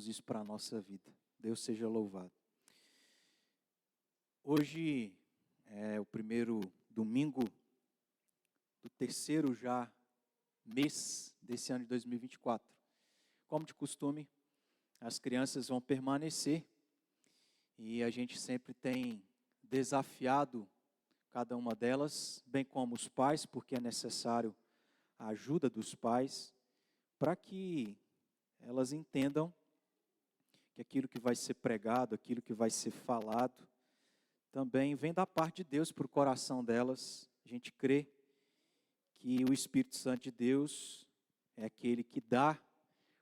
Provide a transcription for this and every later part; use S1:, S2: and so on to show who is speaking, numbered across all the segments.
S1: isso para a nossa vida. Deus seja louvado. Hoje é o primeiro domingo do terceiro já mês desse ano de 2024. Como de costume, as crianças vão permanecer e a gente sempre tem desafiado cada uma delas, bem como os pais, porque é necessário a ajuda dos pais, para que elas entendam que aquilo que vai ser pregado, aquilo que vai ser falado, também vem da parte de Deus para o coração delas. A gente crê que o Espírito Santo de Deus é aquele que dá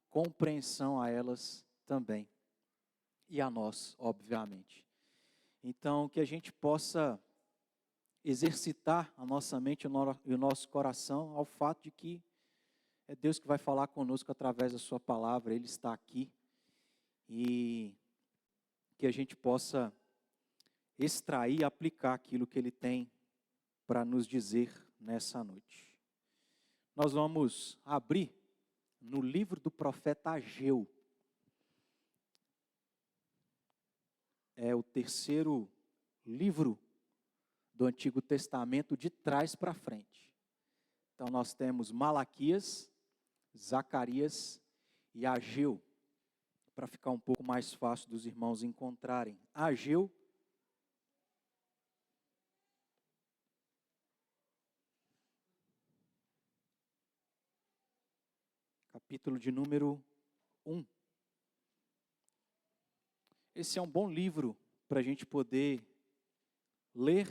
S1: compreensão a elas também, e a nós, obviamente. Então, que a gente possa exercitar a nossa mente e o nosso coração ao fato de que é Deus que vai falar conosco através da sua palavra, Ele está aqui, e que a gente possa extrair e aplicar aquilo que Ele tem para nos dizer nessa noite. Nós vamos abrir no livro do profeta Ageu. É o terceiro livro do Antigo Testamento de trás para frente. Então nós temos Malaquias, Zacarias e Ageu, para ficar um pouco mais fácil dos irmãos encontrarem. Ageu, capítulo de número 1. Esse é um bom livro para a gente poder ler,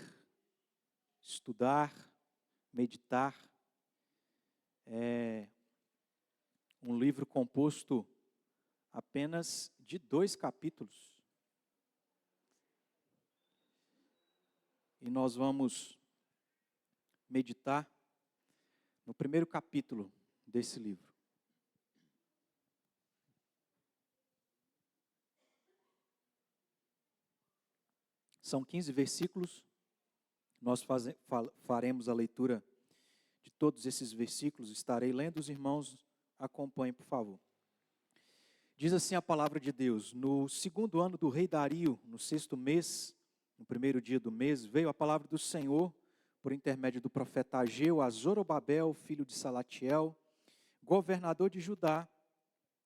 S1: estudar, meditar. É um livro composto apenas de 2 capítulos. E nós vamos meditar no primeiro capítulo desse livro. São 15 versículos. Nós faremos a leitura de todos esses versículos. Estarei lendo, os irmãos acompanhem, por favor. Diz assim a palavra de Deus: no segundo ano do rei Dario, no 6º mês, no primeiro dia do mês, veio a palavra do Senhor, por intermédio do profeta Ageu, a Zorobabel, filho de Salatiel, governador de Judá,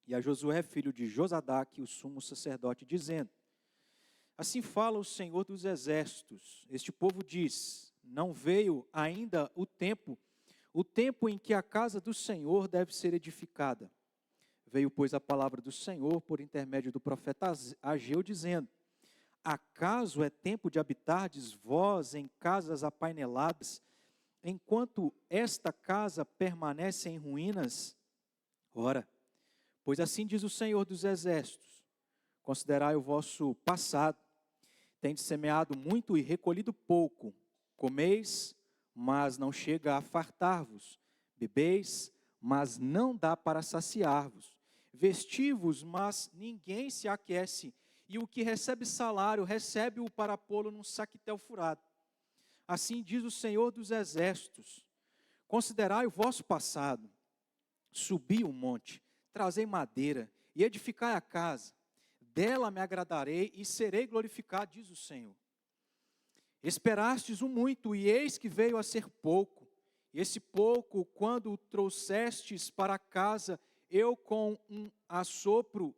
S1: e a Josué, filho de Josadaque, o sumo sacerdote, dizendo: assim fala o Senhor dos exércitos, este povo diz, não veio ainda o tempo em que a casa do Senhor deve ser edificada. Veio, pois, a palavra do Senhor por intermédio do profeta Ageu, dizendo: acaso é tempo de habitardes vós em casas apaineladas, enquanto esta casa permanece em ruínas? Ora, pois assim diz o Senhor dos exércitos: considerai o vosso passado, tendes semeado muito e recolhido pouco, comeis, mas não chega a fartar-vos, bebeis, mas não dá para saciar-vos, vestivos, mas ninguém se aquece, e o que recebe salário, recebe-o para pô-lo num saquetel furado. Assim diz o Senhor dos exércitos: considerai o vosso passado, subi o monte, trazei madeira e edificai a casa, dela me agradarei e serei glorificado, diz o Senhor. Esperastes o muito, e eis que veio a ser pouco. E esse pouco, quando o trouxestes para casa, eu com um assopro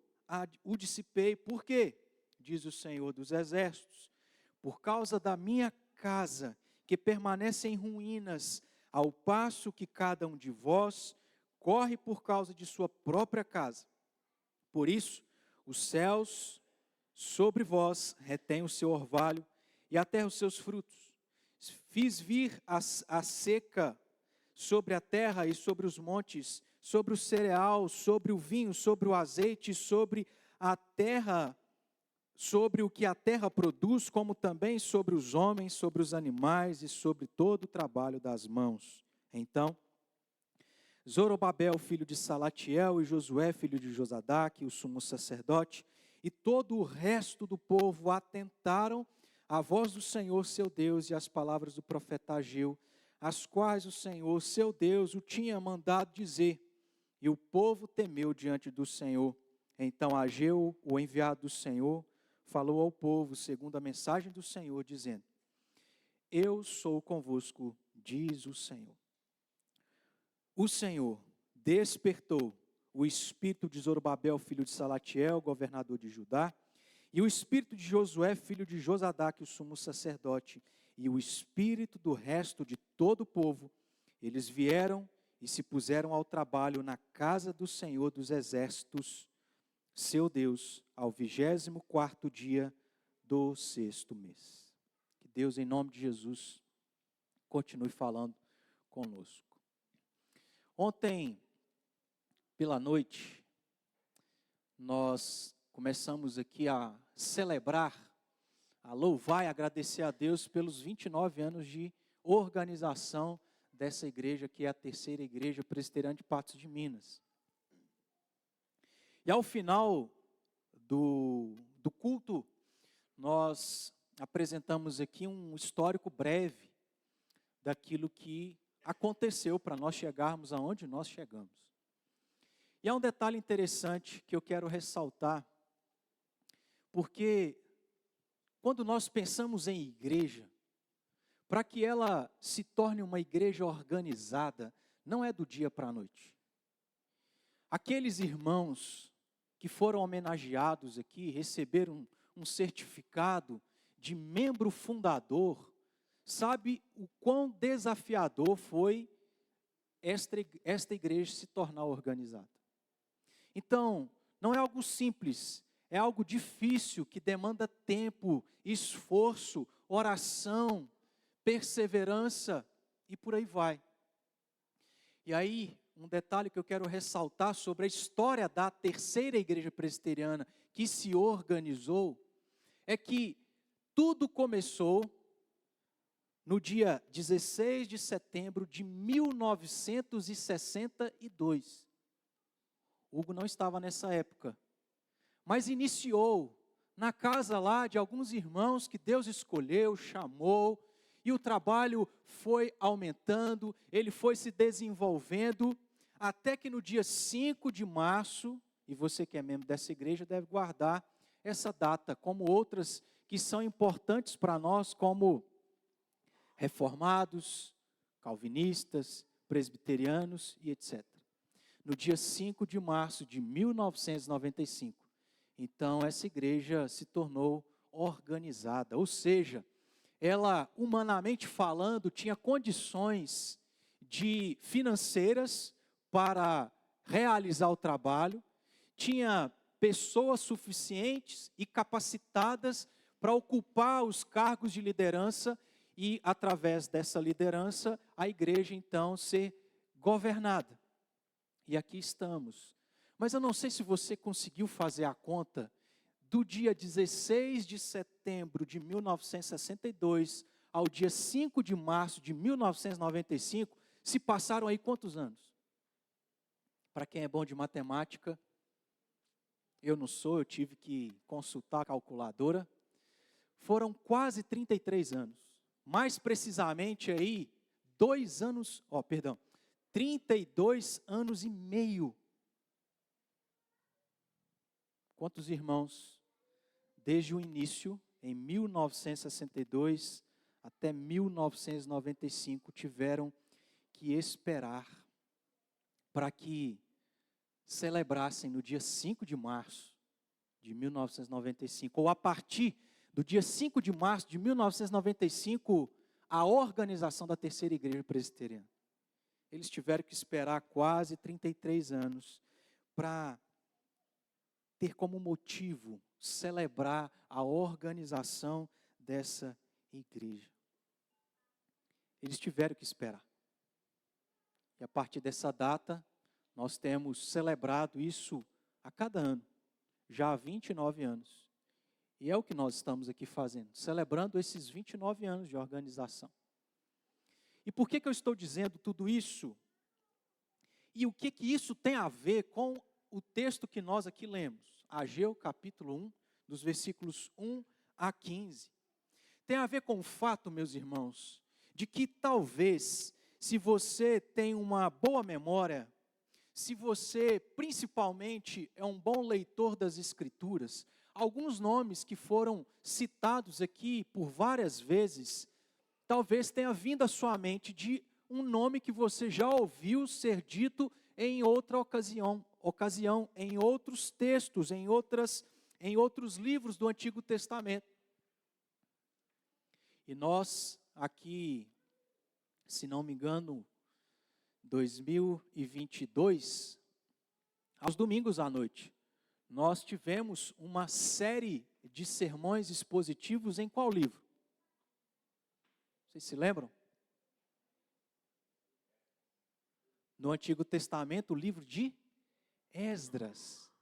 S1: o dissipei. Por quê? Diz o Senhor dos exércitos: por causa da minha casa, que permanece em ruínas, ao passo que cada um de vós corre por causa de sua própria casa. Por isso, os céus sobre vós retêm o seu orvalho, e a terra os seus frutos. Fiz vir a seca sobre a terra e sobre os montes, sobre o cereal, sobre o vinho, sobre o azeite, sobre a terra, sobre o que a terra produz, como também sobre os homens, sobre os animais e sobre todo o trabalho das mãos. Então, Zorobabel, filho de Salatiel, e Josué, filho de Josadaque, o sumo sacerdote, e todo o resto do povo atentaram à voz do Senhor seu Deus e às palavras do profeta Ageu, as quais o Senhor seu Deus o tinha mandado dizer. E o povo temeu diante do Senhor. Então Ageu, o enviado do Senhor, falou ao povo segundo a mensagem do Senhor, dizendo: Eu sou convosco, diz o Senhor. O Senhor despertou o espírito de Zorobabel, filho de Salatiel, governador de Judá, e o espírito de Josué, filho de Josadaque, o sumo sacerdote, e o espírito do resto de todo o povo. Eles vieram e se puseram ao trabalho na casa do Senhor dos exércitos, seu Deus, ao 24º dia do 6º mês. Que Deus, em nome de Jesus, continue falando conosco. Ontem, pela noite, nós começamos aqui a celebrar, a louvar e agradecer a Deus pelos 29 anos de organização dessa igreja, que é a terceira igreja presbiteriana de Patos de Minas. E ao final do culto, nós apresentamos aqui um histórico breve daquilo que aconteceu para nós chegarmos aonde nós chegamos. E há um detalhe interessante que eu quero ressaltar, porque quando nós pensamos em igreja, para que ela se torne uma igreja organizada, não é do dia para a noite. Aqueles irmãos que foram homenageados aqui, receberam um certificado de membro fundador, sabe o quão desafiador foi esta igreja se tornar organizada. Então, não é algo simples, é algo difícil, que demanda tempo, esforço, oração, perseverança e por aí vai. E aí, um detalhe que eu quero ressaltar sobre a história da terceira igreja presbiteriana que se organizou, é que tudo começou no dia 16 de setembro de 1962. Hugo não estava nessa época, mas iniciou na casa lá de alguns irmãos que Deus escolheu, chamou, e o trabalho foi aumentando, ele foi se desenvolvendo, até que no dia 5 de março, e você que é membro dessa igreja deve guardar essa data, como outras que são importantes para nós, como reformados, calvinistas, presbiterianos e etc. No dia 5 de março de 1995, então essa igreja se tornou organizada, ou seja, ela, humanamente falando, tinha condições financeiras para realizar o trabalho, tinha pessoas suficientes e capacitadas para ocupar os cargos de liderança e, através dessa liderança, a igreja então ser governada. E aqui estamos. Mas eu não sei se você conseguiu fazer a conta do dia 16 de setembro de 1962 ao dia 5 de março de 1995, se passaram aí quantos anos? Para quem é bom de matemática, eu não sou, eu tive que consultar a calculadora, foram quase 33 anos. Mais precisamente aí, 32 anos e meio. Quantos irmãos, desde o início, em 1962 até 1995, tiveram que esperar para que celebrassem no dia 5 de março de 1995, ou a partir do dia 5 de março de 1995, a organização da terceira igreja presbiteriana. Eles tiveram que esperar quase 33 anos para ter como motivo celebrar a organização dessa igreja. Eles tiveram que esperar. E a partir dessa data, nós temos celebrado isso a cada ano, já há 29 anos. E é o que nós estamos aqui fazendo, celebrando esses 29 anos de organização. E por que eu estou dizendo tudo isso? E o que isso tem a ver com o texto que nós aqui lemos? Ageu capítulo 1, dos versículos 1 a 15. Tem a ver com o fato, meus irmãos, de que talvez, se você tem uma boa memória, se você principalmente é um bom leitor das Escrituras, alguns nomes que foram citados aqui por várias vezes, talvez tenha vindo à sua mente de um nome que você já ouviu ser dito em outra ocasião, em outros textos, em outros livros do Antigo Testamento. E nós aqui, se não me engano, 2022, aos domingos à noite, nós tivemos uma série de sermões expositivos em qual livro? Vocês se lembram? No Antigo Testamento, o livro de Esdras.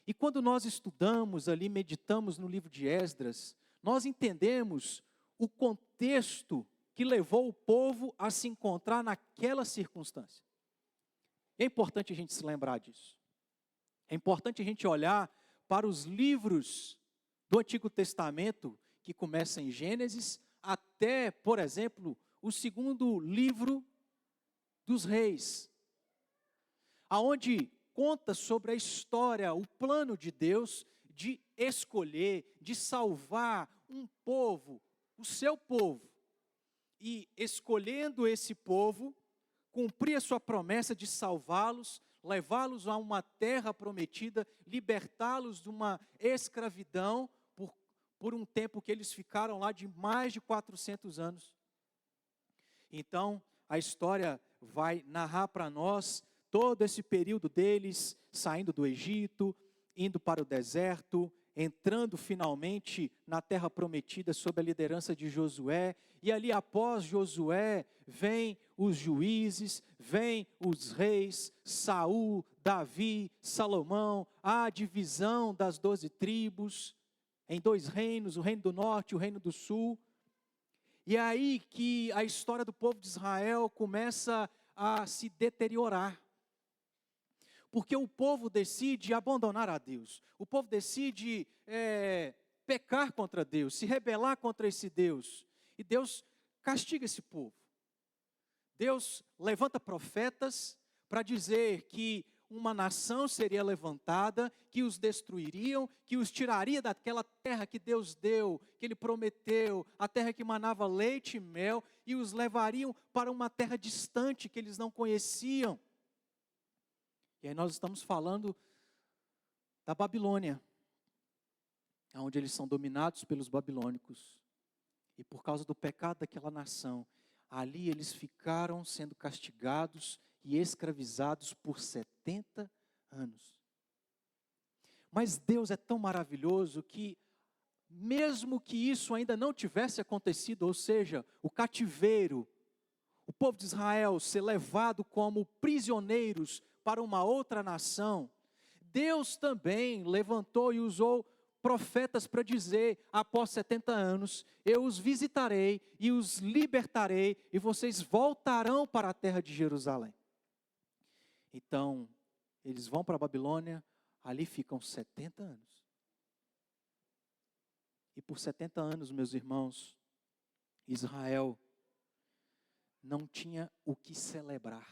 S1: E quando nós estudamos ali, meditamos no livro de Esdras, nós entendemos o contexto que levou o povo a se encontrar naquela circunstância. É importante a gente se lembrar disso. É importante a gente olhar para os livros do Antigo Testamento, que começam em Gênesis, até, por exemplo, o segundo livro dos Reis, aonde conta sobre a história, o plano de Deus de escolher, de salvar um povo, o seu povo, e escolhendo esse povo, cumprir a sua promessa de salvá-los, levá-los a uma terra prometida, libertá-los de uma escravidão por um tempo que eles ficaram lá de mais de 400 anos. Então, a história vai narrar para nós todo esse período deles saindo do Egito, indo para o deserto, entrando finalmente na terra prometida sob a liderança de Josué, e ali após Josué, vem os juízes, vem os reis, Saul, Davi, Salomão, a divisão das 12 tribos, em 2 reinos, o reino do norte e o reino do sul. E é aí que a história do povo de Israel começa a se deteriorar. Porque o povo decide abandonar a Deus. O povo decide pecar contra Deus, se rebelar contra esse Deus. E Deus castiga esse povo. Deus levanta profetas para dizer que uma nação seria levantada, que os destruiriam, que os tiraria daquela terra que Deus deu, que Ele prometeu, a terra que manava leite e mel, e os levariam para uma terra distante que eles não conheciam. E aí nós estamos falando da Babilônia, onde eles são dominados pelos babilônicos. E por causa do pecado daquela nação, ali eles ficaram sendo castigados e escravizados por 70 anos. Mas Deus é tão maravilhoso que, mesmo que isso ainda não tivesse acontecido, ou seja, o cativeiro, o povo de Israel ser levado como prisioneiros para uma outra nação, Deus também levantou e usou profetas para dizer, após 70 anos, eu os visitarei e os libertarei, e vocês voltarão para a terra de Jerusalém. Então, eles vão para a Babilônia, ali ficam 70 anos. E por 70 anos, meus irmãos, Israel não tinha o que celebrar.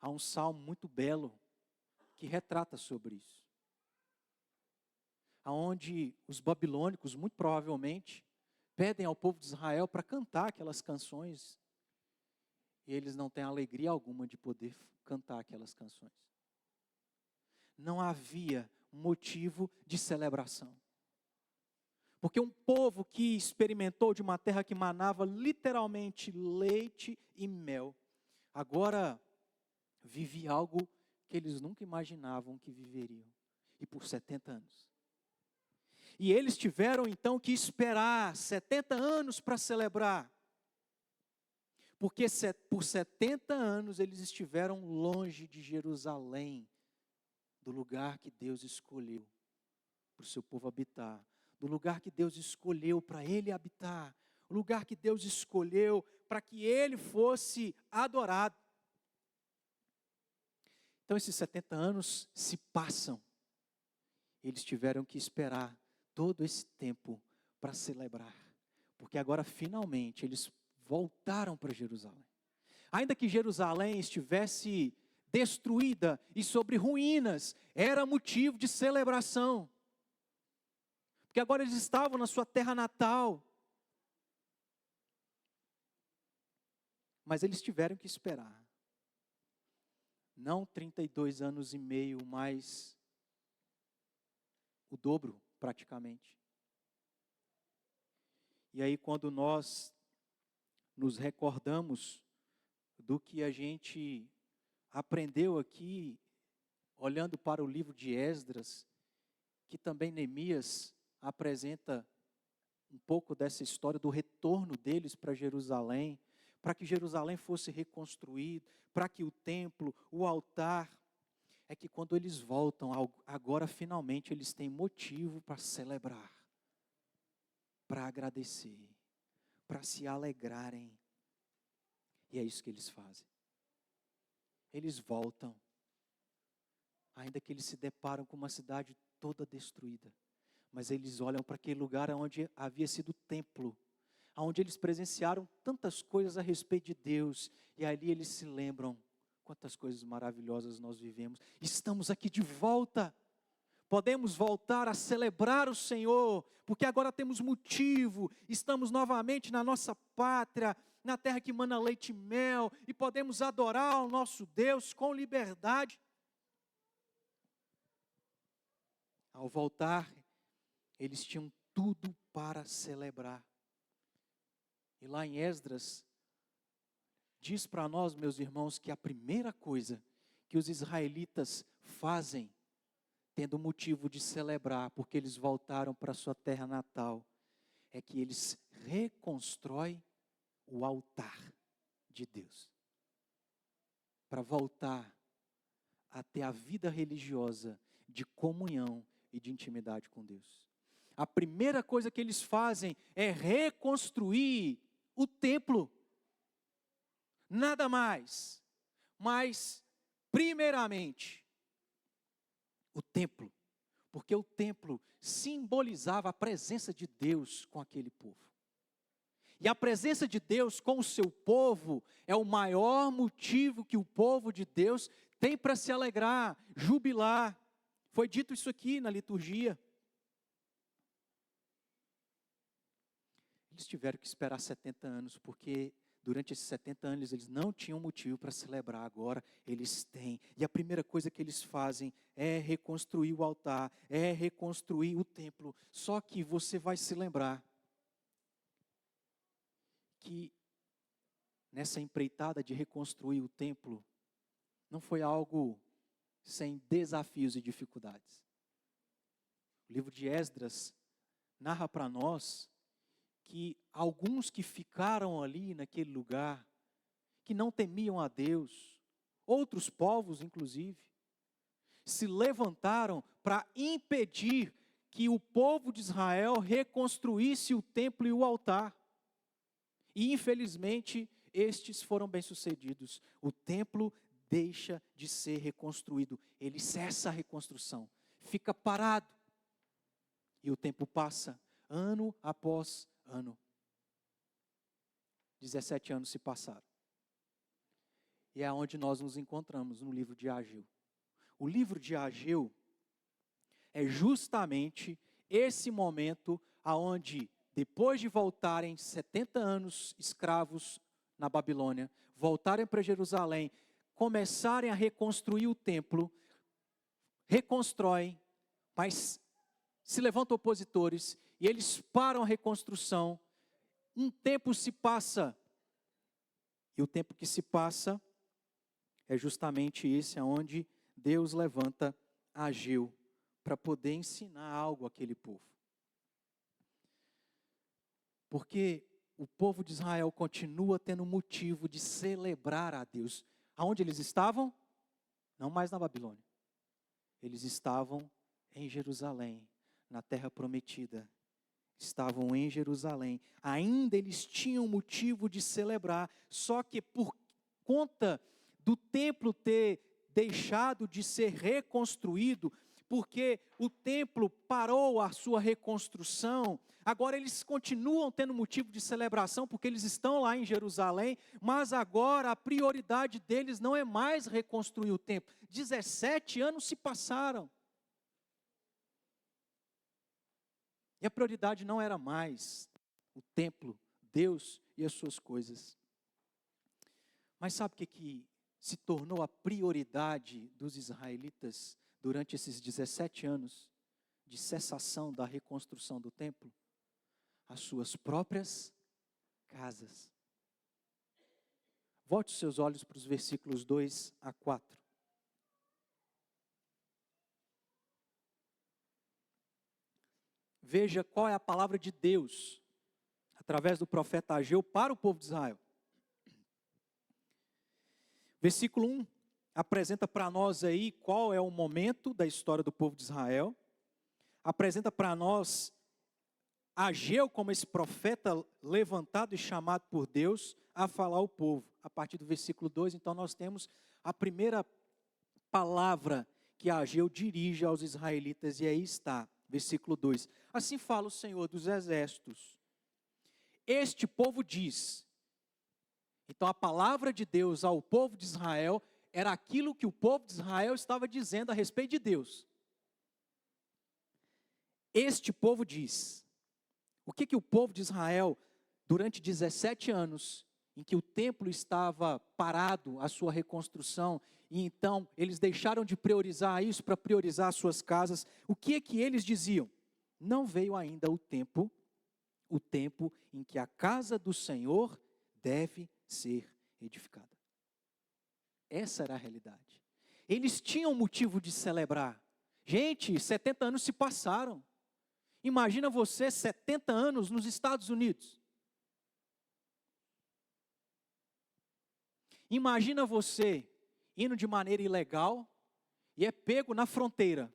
S1: Há um salmo muito belo que retrata sobre isso. Aonde os babilônicos, muito provavelmente, pedem ao povo de Israel para cantar aquelas canções. E eles não têm alegria alguma de poder cantar aquelas canções. Não havia motivo de celebração. Porque um povo que experimentou de uma terra que manava literalmente leite e mel, agora vive algo que eles nunca imaginavam que viveriam. E por 70 anos. E eles tiveram então que esperar 70 anos para celebrar. Porque por 70 anos eles estiveram longe de Jerusalém, do lugar que Deus escolheu para o seu povo habitar. Do lugar que Deus escolheu para ele habitar. O lugar que Deus escolheu para que ele fosse adorado. Então esses 70 anos se passam. Eles tiveram que esperar todo esse tempo para celebrar. Porque agora finalmente eles voltaram para Jerusalém. Ainda que Jerusalém estivesse destruída e sobre ruínas, era motivo de celebração. Porque agora eles estavam na sua terra natal. Mas eles tiveram que esperar. Não 32 anos e meio, mas o dobro praticamente. E aí quando nós nos recordamos do que a gente aprendeu aqui, olhando para o livro de Esdras, que também Neemias apresenta um pouco dessa história do retorno deles para Jerusalém, para que Jerusalém fosse reconstruído, para que o templo, o altar, é que quando eles voltam, agora finalmente eles têm motivo para celebrar, para agradecer, para se alegrarem. E é isso que eles fazem. Eles voltam, ainda que eles se deparam com uma cidade toda destruída, mas eles olham para aquele lugar onde havia sido o templo, onde eles presenciaram tantas coisas a respeito de Deus, e ali eles se lembram, quantas coisas maravilhosas nós vivemos, estamos aqui de volta, podemos voltar a celebrar o Senhor, porque agora temos motivo, estamos novamente na nossa pátria, na terra que mana leite e mel, e podemos adorar o nosso Deus com liberdade. Ao voltar, eles tinham tudo para celebrar. E lá em Esdras, diz para nós, meus irmãos, que a primeira coisa que os israelitas fazem, tendo motivo de celebrar, porque eles voltaram para sua terra natal, é que eles reconstroem o altar de Deus. Para voltar a ter a vida religiosa de comunhão e de intimidade com Deus. A primeira coisa que eles fazem é reconstruir o templo. Nada mais. Mas, primeiramente, o templo. Porque o templo simbolizava a presença de Deus com aquele povo. E a presença de Deus com o seu povo é o maior motivo que o povo de Deus tem para se alegrar, jubilar. Foi dito isso aqui na liturgia. Eles tiveram que esperar 70 anos, porque durante esses 70 anos eles não tinham motivo para celebrar, agora eles têm. E a primeira coisa que eles fazem é reconstruir o altar, é reconstruir o templo. Só que você vai se lembrar que nessa empreitada de reconstruir o templo, não foi algo sem desafios e dificuldades. O livro de Esdras narra para nós que alguns que ficaram ali naquele lugar, que não temiam a Deus, outros povos inclusive, se levantaram para impedir que o povo de Israel reconstruísse o templo e o altar. E infelizmente, estes foram bem-sucedidos. O templo deixa de ser reconstruído, ele cessa a reconstrução, fica parado. E o tempo passa, ano após ano. 17 anos se passaram. E é onde nós nos encontramos, no livro de Ageu. O livro de Ageu é justamente esse momento aonde, depois de voltarem 70 anos escravos na Babilônia, voltarem para Jerusalém, começarem a reconstruir o templo, reconstroem, mas se levantam opositores e eles param a reconstrução. Um tempo se passa, e o tempo que se passa é justamente esse, onde Deus levanta Ageu para poder ensinar algo àquele povo. Porque o povo de Israel continua tendo motivo de celebrar a Deus. Aonde eles estavam? Não mais na Babilônia. Eles estavam em Jerusalém, na terra prometida. Estavam em Jerusalém. Ainda eles tinham motivo de celebrar, só que por conta do templo ter deixado de ser reconstruído, porque o templo parou a sua reconstrução. Agora eles continuam tendo motivo de celebração, porque eles estão lá em Jerusalém, mas agora a prioridade deles não é mais reconstruir o templo. 17 anos se passaram. E a prioridade não era mais o templo, Deus e as suas coisas. Mas sabe o que se tornou a prioridade dos israelitas durante esses 17 anos de cessação da reconstrução do templo? As suas próprias casas. Volte os seus olhos para os versículos 2 a 4. Veja qual é a palavra de Deus, através do profeta Ageu, para o povo de Israel. Versículo 1 apresenta para nós aí qual é o momento da história do povo de Israel. Apresenta para nós Ageu como esse profeta levantado e chamado por Deus a falar ao povo. A partir do versículo 2, então nós temos a primeira palavra que Ageu dirige aos israelitas, e aí está, versículo 2. Assim fala o Senhor dos Exércitos. Este povo diz. Então a palavra de Deus ao povo de Israel era aquilo que o povo de Israel estava dizendo a respeito de Deus. Este povo diz. O que o povo de Israel, durante 17 anos, em que o templo estava parado, a sua reconstrução, e então eles deixaram de priorizar isso para priorizar as suas casas, o que eles diziam? Não veio ainda o tempo em que a casa do Senhor deve ser edificada. Essa era a realidade. Eles tinham motivo de celebrar. Gente, 70 anos se passaram. Imagina você 70 anos nos Estados Unidos. Imagina você indo de maneira ilegal e é pego na fronteira.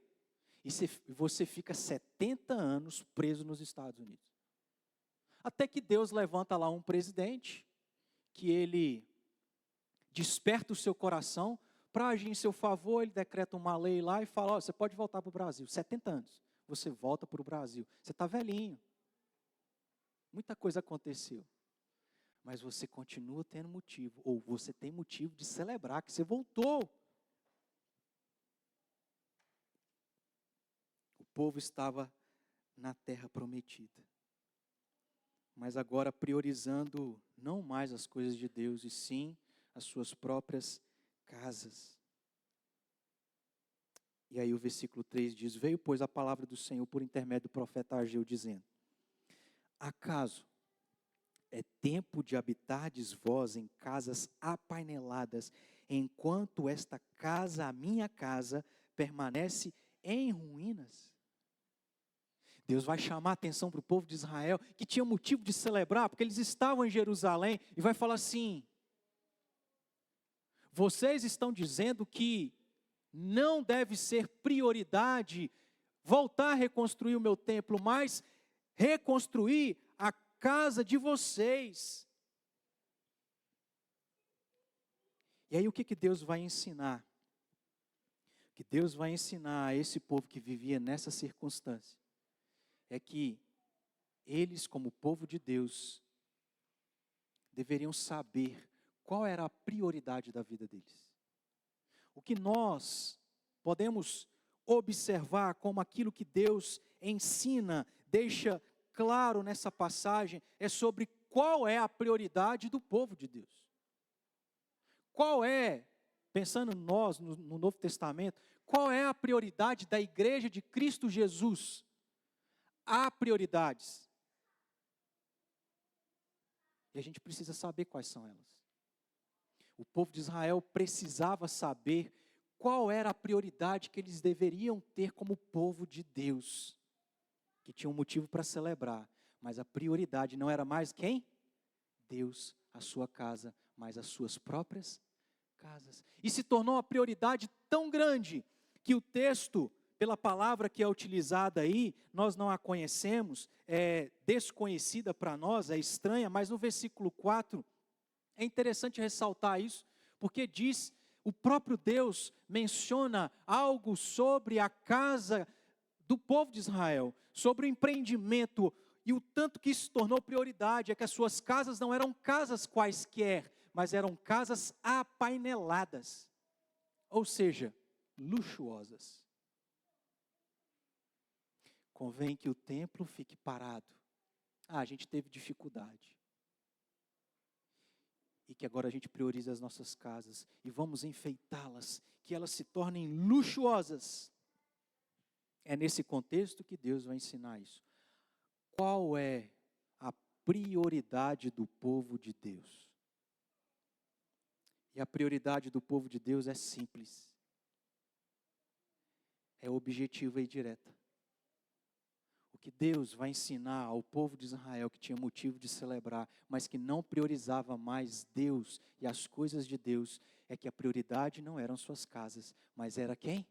S1: E você fica 70 anos preso nos Estados Unidos. Até que Deus levanta lá um presidente, que ele desperta o seu coração para agir em seu favor, ele decreta uma lei lá e fala, você pode voltar para o Brasil, 70 anos, você volta para o Brasil, você está velhinho, muita coisa aconteceu, mas você continua tendo motivo, ou você tem motivo de celebrar que você voltou. O povo estava na terra prometida, mas agora priorizando não mais as coisas de Deus, e sim as suas próprias casas. E aí o versículo 3 diz, veio pois a palavra do Senhor por intermédio do profeta Ageu, dizendo, acaso é tempo de habitardes vós em casas apaineladas, enquanto esta casa, a minha casa, permanece em ruínas? Deus vai chamar a atenção para o povo de Israel, que tinha motivo de celebrar, porque eles estavam em Jerusalém, e vai falar assim, vocês estão dizendo que não deve ser prioridade voltar a reconstruir o meu templo, mas reconstruir a casa de vocês. E aí o que Deus vai ensinar? O que Deus vai ensinar a esse povo que vivia nessa circunstância é que eles, como povo de Deus, deveriam saber qual era a prioridade da vida deles. O que nós podemos observar como aquilo que Deus ensina, deixa claro nessa passagem, é sobre qual é a prioridade do povo de Deus. Qual é, pensando nós no Novo Testamento, qual é a prioridade da igreja de Cristo Jesus? Há prioridades. E a gente precisa saber quais são elas. O povo de Israel precisava saber qual era a prioridade que eles deveriam ter como povo de Deus, que tinha um motivo para celebrar, mas a prioridade não era mais quem? Deus, a sua casa, mas as suas próprias casas. E se tornou uma prioridade tão grande que o texto, pela palavra que é utilizada aí, nós não a conhecemos, é desconhecida para nós, é estranha, mas no versículo 4, é interessante ressaltar isso, porque diz, o próprio Deus menciona algo sobre a casa do povo de Israel, sobre o empreendimento, e o tanto que isso tornou prioridade, é que as suas casas não eram casas quaisquer, mas eram casas apaineladas, ou seja, luxuosas. Convém que o templo fique parado. A gente teve dificuldade. E que agora a gente priorize as nossas casas e vamos enfeitá-las, que elas se tornem luxuosas. É nesse contexto que Deus vai ensinar isso. Qual é a prioridade do povo de Deus? E a prioridade do povo de Deus é simples. É objetiva e direta. O que Deus vai ensinar ao povo de Israel, que tinha motivo de celebrar, mas que não priorizava mais Deus e as coisas de Deus, é que a prioridade não eram suas casas, mas era quem?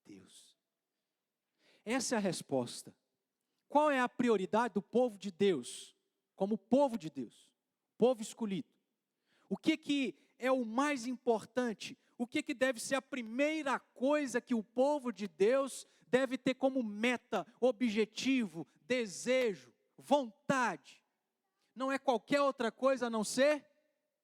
S1: Deus. Essa é a resposta. Qual é a prioridade do povo de Deus? Como povo de Deus, povo escolhido. O que é o mais importante? O que deve ser a primeira coisa que o povo de Deus deve ter como meta, objetivo, desejo, vontade? Não é qualquer outra coisa a não ser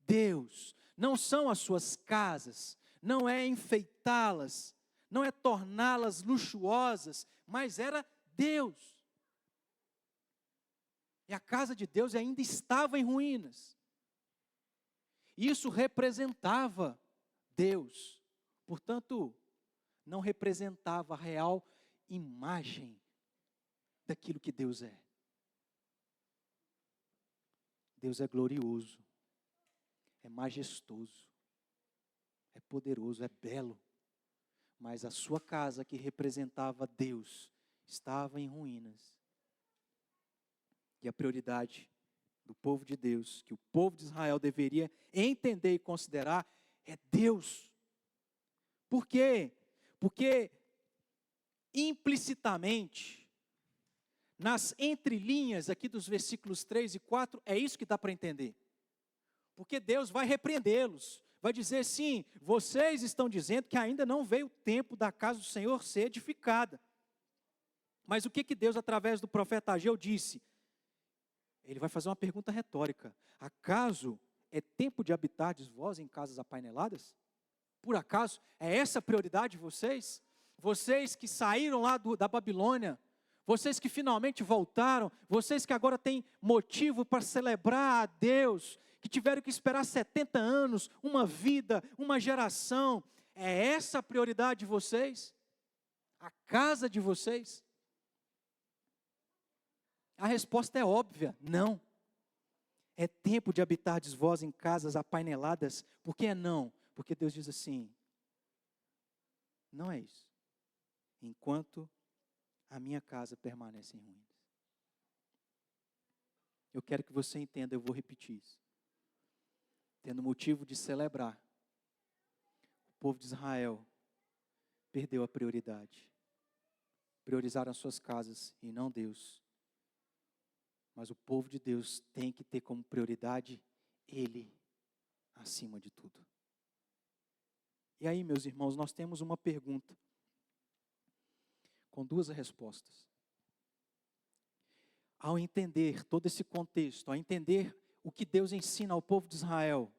S1: Deus. Não são as suas casas, não é enfeitá-las, não é torná-las luxuosas, mas era Deus. E a casa de Deus ainda estava em ruínas. Isso representava Deus. Portanto, não representava a real imagem daquilo que Deus é. Deus é glorioso, é majestoso, é poderoso, é belo. Mas a sua casa, que representava Deus, estava em ruínas. E a prioridade do povo de Deus, que o povo de Israel deveria entender e considerar, é Deus. Por quê? Porque implicitamente, nas entrelinhas aqui dos versículos 3 e 4, é isso que dá para entender. Porque Deus vai repreendê-los, vai dizer sim, vocês estão dizendo que ainda não veio o tempo da casa do Senhor ser edificada. Mas o que Deus, através do profeta Ageu, disse? Ele vai fazer uma pergunta retórica. Acaso é tempo de habitardes vós em casas apaineladas? Por acaso é essa a prioridade de vocês? Vocês que saíram lá da Babilônia, vocês que finalmente voltaram, vocês que agora têm motivo para celebrar a Deus, que tiveram que esperar 70 anos, uma vida, uma geração, é essa a prioridade de vocês? A casa de vocês? A resposta é óbvia, não. É tempo de habitardes vós em casas apaineladas. Por que é não? Porque Deus diz assim, não é isso. Enquanto a minha casa permanece em ruínas. Eu quero que você entenda, eu vou repetir isso. Tendo motivo de celebrar, o povo de Israel perdeu a prioridade. Priorizaram as suas casas e não Deus. Mas o povo de Deus tem que ter como prioridade Ele acima de tudo. E aí, meus irmãos, nós temos uma pergunta com duas respostas. Ao entender todo esse contexto, ao entender o que Deus ensina ao povo de Israel,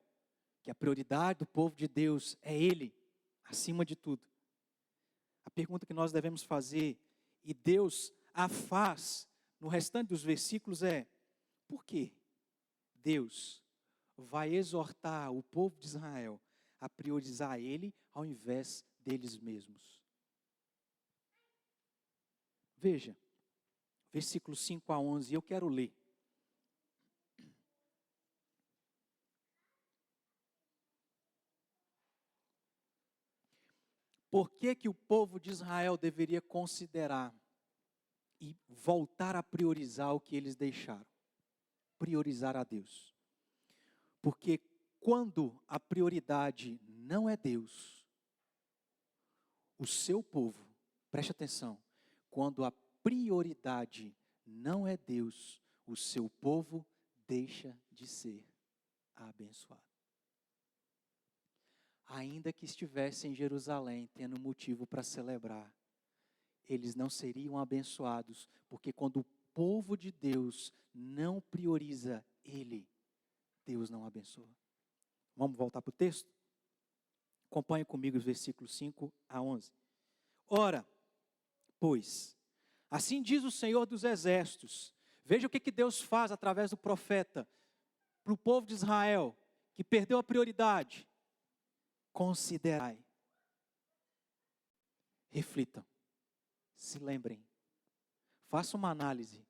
S1: que a prioridade do povo de Deus é Ele acima de tudo. A pergunta que nós devemos fazer, e Deus a faz no restante dos versículos, é: por que Deus vai exortar o povo de Israel a priorizar Ele ao invés deles mesmos? Veja, versículos 5 a 11, eu quero ler. Por que o povo de Israel deveria considerar e voltar a priorizar o que eles deixaram? Priorizar a Deus. Porque quando a prioridade não é Deus, o seu povo, preste atenção, quando a prioridade não é Deus, o seu povo deixa de ser abençoado. ainda que estivessem em Jerusalém, tendo motivo para celebrar, eles não seriam abençoados, porque quando o povo de Deus não prioriza Ele, Deus não abençoa. Vamos voltar para o texto? Acompanhe comigo os versículos 5 a 11. Ora, pois, assim diz o Senhor dos Exércitos. Veja o que Deus faz através do profeta para o povo de Israel, que perdeu a prioridade. Considerai. Reflitam. Se lembrem. Façam uma análise.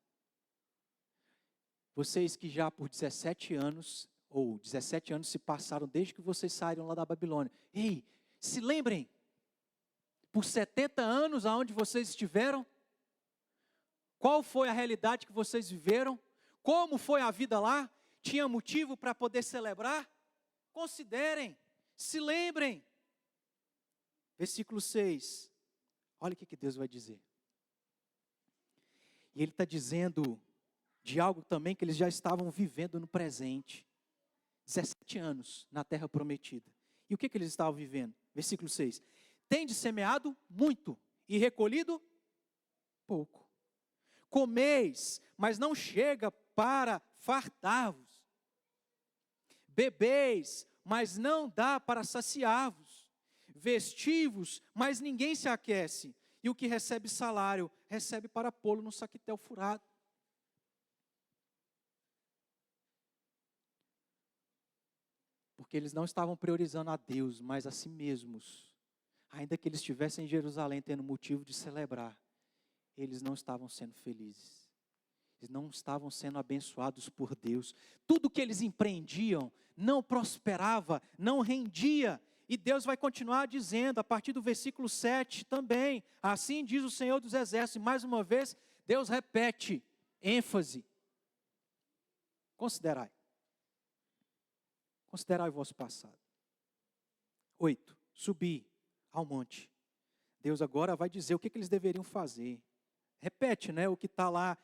S1: Vocês que já por 17 anos, ou 17 anos se passaram desde que vocês saíram lá da Babilônia. Ei, se lembrem. Por 70 anos aonde vocês estiveram, qual foi a realidade que vocês viveram? Como foi a vida lá? Tinha motivo para poder celebrar? Considerem, se lembrem. Versículo 6. Olha o que Deus vai dizer. E Ele está dizendo de algo também que eles já estavam vivendo no presente. 17 anos na terra prometida. E o que eles estavam vivendo? Versículo 6. Tendes semeado muito e recolhido pouco. Comeis, mas não chega para fartar-vos. Bebeis, mas não dá para saciar-vos. Vestivos, mas ninguém se aquece. E o que recebe salário, recebe para pô-lo no saquitel furado. Porque eles não estavam priorizando a Deus, mas a si mesmos. Ainda que eles estivessem em Jerusalém tendo motivo de celebrar, eles não estavam sendo felizes. Eles não estavam sendo abençoados por Deus. Tudo que eles empreendiam não prosperava, não rendia. E Deus vai continuar dizendo, a partir do versículo 7 também. Assim diz o Senhor dos Exércitos. E mais uma vez, Deus repete, ênfase. Considerai. Considerai o vosso passado. 8. Subi ao monte. Deus agora vai dizer o que eles deveriam fazer. Repete, né, o que está lá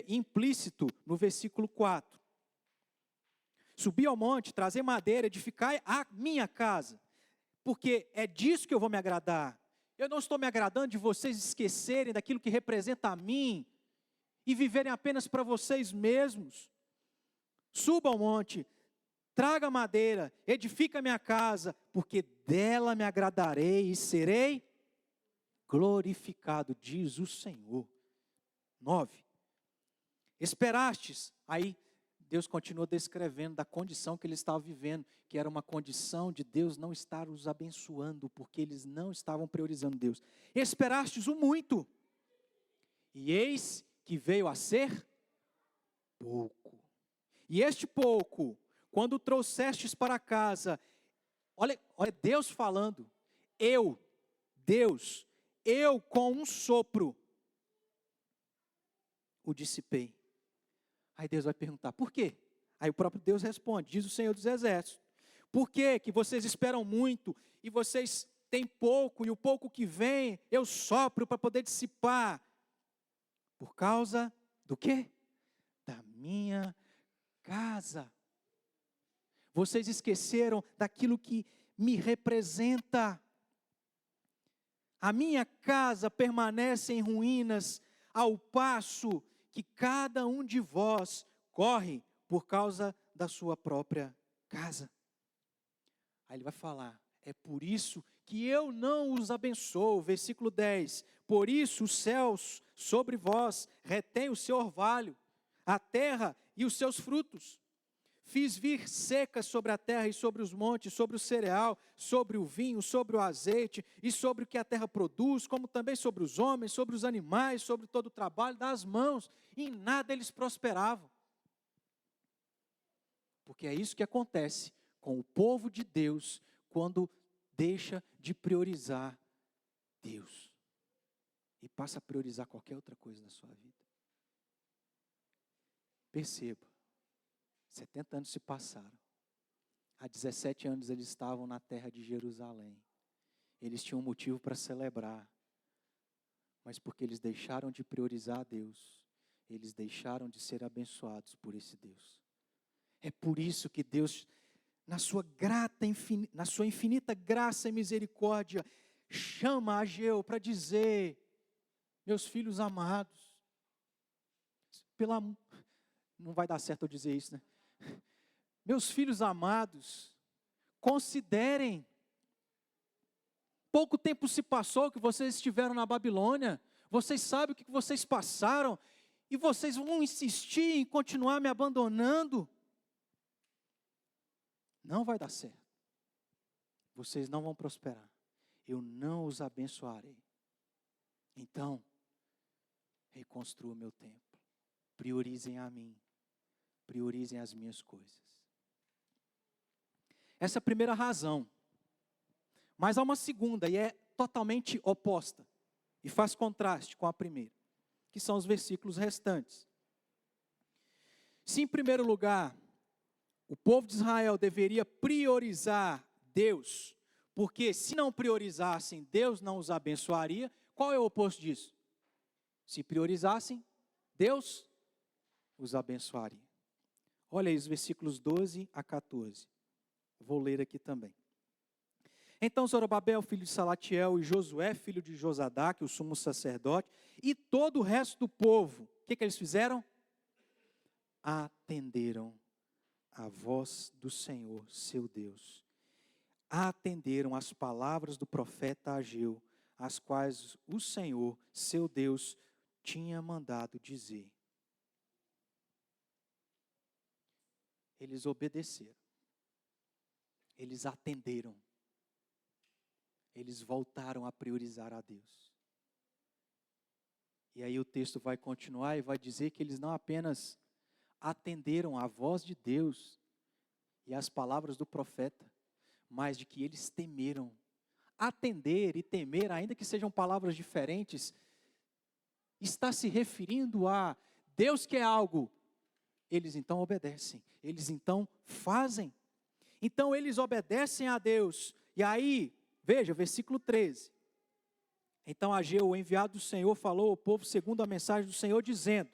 S1: implícito no versículo 4. Subi ao monte, trazer madeira, edificar a minha casa. Porque é disso que eu vou me agradar. Eu não estou me agradando de vocês esquecerem daquilo que representa a mim e viverem apenas para vocês mesmos. Suba ao monte, traga madeira, edifica a minha casa, porque dela me agradarei e serei glorificado, diz o Senhor. 9. Esperastes, aí Deus continua descrevendo da condição que eles estavam vivendo, que era uma condição de Deus não estar os abençoando, porque eles não estavam priorizando Deus. Esperastes o muito, e eis que veio a ser pouco. E este pouco, quando trouxestes para casa, olha Deus falando, Deus, eu com um sopro o dissipei. Aí Deus vai perguntar, por quê? Aí o próprio Deus responde, diz o Senhor dos Exércitos. Por quê que vocês esperam muito e vocês têm pouco, e o pouco que vem eu sopro para poder dissipar? Por causa do quê? Da minha casa. Vocês esqueceram daquilo que me representa. A minha casa permanece em ruínas, ao passo que cada um de vós corre por causa da sua própria casa. Aí ele vai falar, é por isso que eu não os abençoo, versículo 10. Por isso os céus sobre vós retêm o seu orvalho, a terra e os seus frutos. Fiz vir secas sobre a terra e sobre os montes, sobre o cereal, sobre o vinho, sobre o azeite e sobre o que a terra produz, como também sobre os homens, sobre os animais, sobre todo o trabalho das mãos. Em nada eles prosperavam. Porque é isso que acontece com o povo de Deus quando deixa de priorizar Deus e passa a priorizar qualquer outra coisa na sua vida. Perceba, 70 anos se passaram. Há 17 anos eles estavam na terra de Jerusalém. Eles tinham um motivo para celebrar. Mas porque eles deixaram de priorizar a Deus, eles deixaram de ser abençoados por esse Deus. É por isso que Deus na sua infinita graça e misericórdia, chama Ageu para dizer: meus filhos amados, não vai dar certo eu dizer isso, né? Meus filhos amados, considerem, pouco tempo se passou que vocês estiveram na Babilônia, vocês sabem o que vocês passaram, e vocês vão insistir em continuar me abandonando? Não vai dar certo. Vocês não vão prosperar. Eu não os abençoarei. Então, reconstrua o meu templo. Priorizem a mim. Priorizem as minhas coisas. Essa é a primeira razão. Mas há uma segunda, e é totalmente oposta. E faz contraste com a primeira, que são os versículos restantes. Se em primeiro lugar, o povo de Israel deveria priorizar Deus, porque se não priorizassem, Deus não os abençoaria. Qual é o oposto disso? Se priorizassem, Deus os abençoaria. Olha aí os versículos 12 a 14. Vou ler aqui também. Então Zorobabel, filho de Salatiel, e Josué, filho de Josadaque, o sumo sacerdote, e todo o resto do povo, o que eles fizeram? Atenderam a voz do Senhor, seu Deus. Atenderam as palavras do profeta Ageu, as quais o Senhor, seu Deus, tinha mandado dizer. Eles obedeceram. Eles atenderam. Eles voltaram a priorizar a Deus. E aí o texto vai continuar e vai dizer que eles não apenas atenderam à voz de Deus e às palavras do profeta, mas de que eles temeram. Atender e temer, ainda que sejam palavras diferentes, está se referindo a Deus quer algo. Eles então obedecem, eles então fazem. Então eles obedecem a Deus. E aí, veja, versículo 13. Então Ageu, o enviado do Senhor, falou ao povo segundo a mensagem do Senhor, dizendo: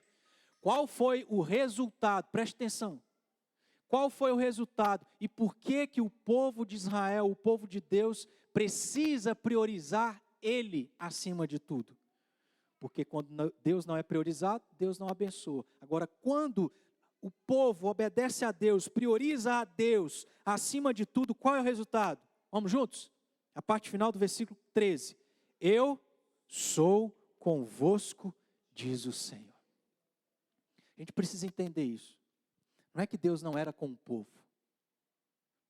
S1: qual foi o resultado? Preste atenção. Qual foi o resultado? E por que que o povo de Israel, o povo de Deus, precisa priorizar Ele acima de tudo? Porque quando Deus não é priorizado, Deus não abençoa. Agora, quando o povo obedece a Deus, prioriza a Deus acima de tudo, qual é o resultado? Vamos juntos? A parte final do versículo 13. Eu sou convosco, diz o Senhor. A gente precisa entender isso. Não é que Deus não era com o povo.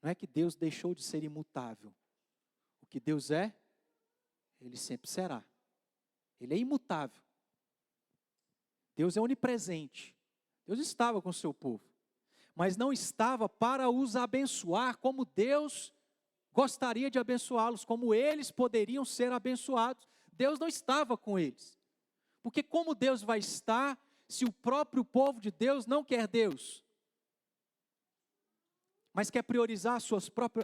S1: Não é que Deus deixou de ser imutável. O que Deus é, Ele sempre será. Ele é imutável. Deus é onipresente. Deus estava com o seu povo. Mas não estava para os abençoar como Deus gostaria de abençoá-los, como eles poderiam ser abençoados. Deus não estava com eles. Porque como Deus vai estar se o próprio povo de Deus não quer Deus? Mas quer priorizar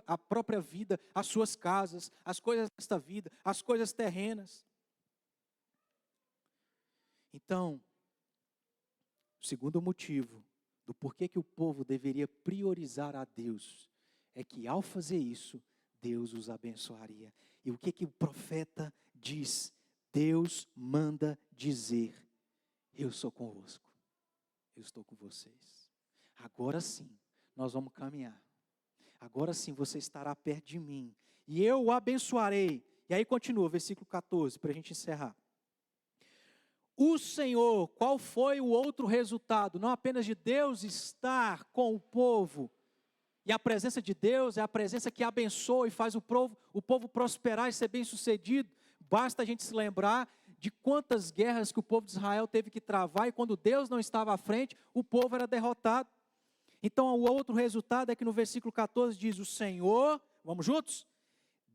S1: a própria vida, as suas casas, as coisas desta vida, as coisas terrenas. Então, o segundo motivo do porquê que o povo deveria priorizar a Deus é que ao fazer isso, Deus os abençoaria. E o que o profeta diz? Deus manda dizer: eu sou convosco, eu estou com vocês. Agora sim, nós vamos caminhar. Agora sim você estará perto de mim. E eu o abençoarei. E aí continua, versículo 14, para a gente encerrar. O Senhor, qual foi o outro resultado? Não apenas de Deus estar com o povo. E a presença de Deus é a presença que abençoa e faz o povo prosperar e ser bem sucedido. Basta a gente se lembrar de quantas guerras que o povo de Israel teve que travar. E quando Deus não estava à frente, o povo era derrotado. Então, o outro resultado é que no versículo 14 diz: o Senhor, vamos juntos?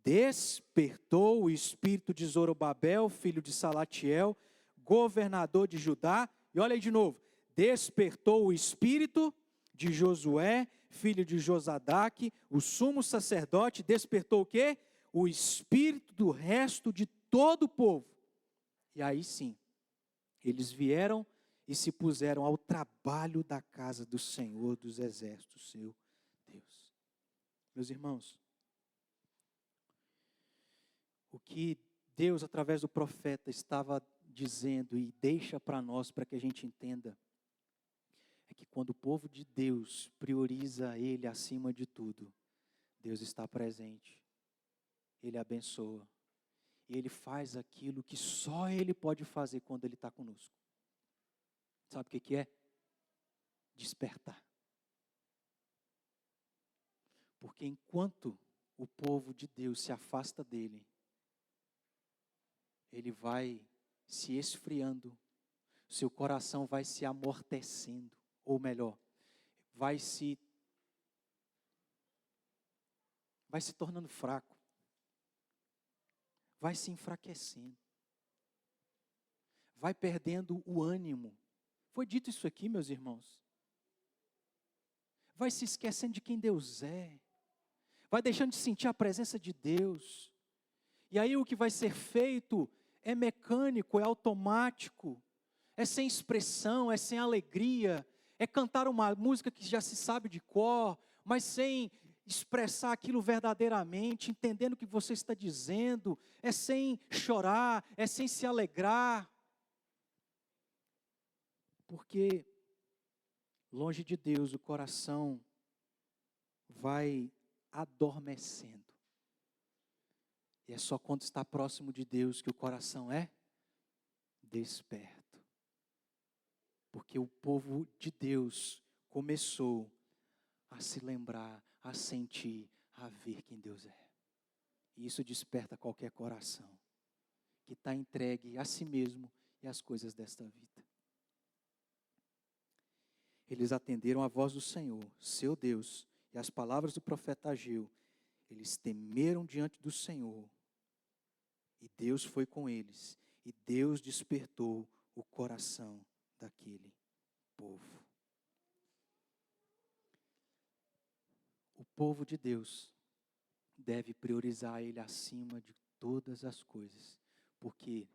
S1: Despertou o espírito de Zorobabel, filho de Salatiel, governador de Judá. E olha aí de novo. Despertou o espírito de Josué, filho de Josadaque, o sumo sacerdote. Despertou o quê? O espírito do resto de todo o povo. E aí sim, eles vieram e se puseram ao trabalho da casa do Senhor dos exércitos, seu Deus. Meus irmãos, o que Deus, através do profeta, estava dizendo e deixa para nós, para que a gente entenda, é que quando o povo de Deus prioriza Ele acima de tudo, Deus está presente, Ele abençoa, e Ele faz aquilo que só Ele pode fazer quando Ele está conosco. Sabe o que é? Despertar. Porque enquanto o povo de Deus se afasta dEle, ele vai se esfriando, seu coração vai se amortecendo, ou melhor, vai se tornando fraco, vai se enfraquecendo, vai perdendo o ânimo. Foi dito isso aqui, meus irmãos. Vai se esquecendo de quem Deus é, vai deixando de sentir a presença de Deus, e aí o que vai ser feito é mecânico, é automático, é sem expressão, é sem alegria, é cantar uma música que já se sabe de cor, mas sem expressar aquilo verdadeiramente, entendendo o que você está dizendo, é sem chorar, é sem se alegrar. Porque longe de Deus o coração vai adormecendo. E é só quando está próximo de Deus que o coração é desperto. Porque o povo de Deus começou a se lembrar, a sentir, a ver quem Deus é. E isso desperta qualquer coração que está entregue a si mesmo e às coisas desta vida. Eles atenderam a voz do Senhor, seu Deus, e as palavras do profeta Ageu. Eles temeram diante do Senhor. E Deus foi com eles. E Deus despertou o coração daquele povo. O povo de Deus deve priorizar Ele acima de todas as coisas. Porque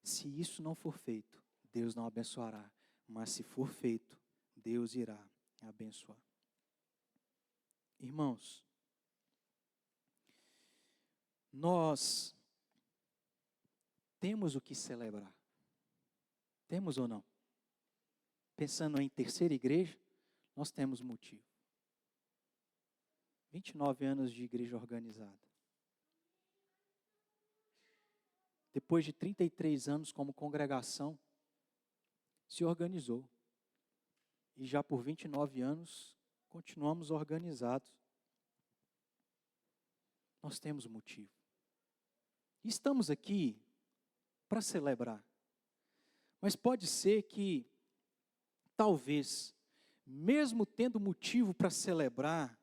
S1: se isso não for feito, Deus não abençoará. Mas se for feito, Deus irá abençoar. Irmãos, nós temos o que celebrar. Temos ou não? Pensando em terceira igreja, nós temos motivo. 29 anos de igreja organizada. Depois de 33 anos como congregação, se organizou. E já por 29 anos, continuamos organizados. Nós temos motivo. Estamos aqui para celebrar. Mas pode ser que, talvez, mesmo tendo motivo para celebrar,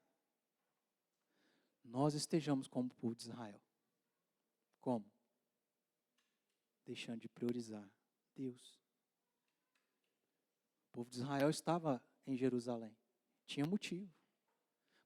S1: nós estejamos como o povo de Israel. Como? Deixando de priorizar Deus. O povo de Israel estava em Jerusalém. Tinha motivo.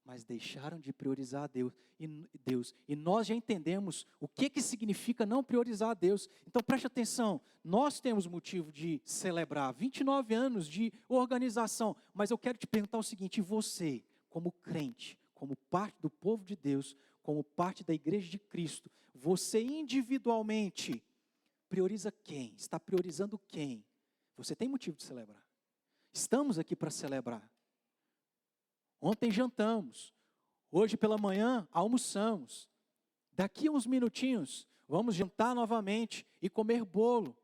S1: Mas deixaram de priorizar a Deus. E nós já entendemos o que significa não priorizar a Deus. Então preste atenção, nós temos motivo de celebrar 29 anos de organização, mas eu quero te perguntar o seguinte: e você, como crente, como parte do povo de Deus, como parte da igreja de Cristo, você individualmente prioriza quem? Está priorizando quem? Você tem motivo de celebrar. Estamos aqui para celebrar. Ontem jantamos, hoje pela manhã almoçamos. Daqui a uns minutinhos vamos jantar novamente e comer bolo.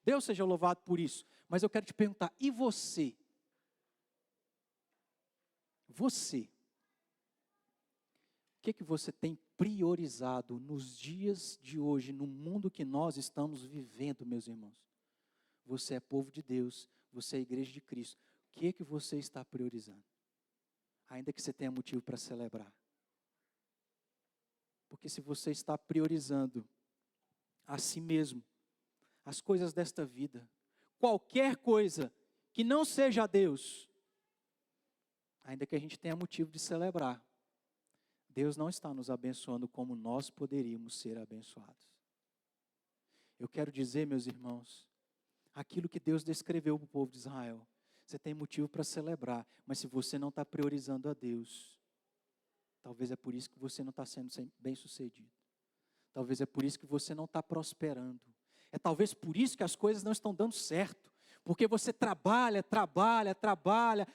S1: Deus seja louvado por isso. Mas eu quero te perguntar, e você? Você? O que você tem priorizado nos dias de hoje, no mundo que nós estamos vivendo, meus irmãos? Você é povo de Deus, você é igreja de Cristo. O que você está priorizando? Ainda que você tenha motivo para celebrar. Porque se você está priorizando a si mesmo, as coisas desta vida, qualquer coisa que não seja a Deus, ainda que a gente tenha motivo de celebrar, Deus não está nos abençoando como nós poderíamos ser abençoados. Eu quero dizer, meus irmãos, aquilo que Deus descreveu para o povo de Israel, você tem motivo para celebrar, mas se você não está priorizando a Deus, Talvez é por isso que você não está sendo bem sucedido. Talvez é por isso que você não está prosperando. É talvez por isso que as coisas não estão dando certo. Porque você trabalha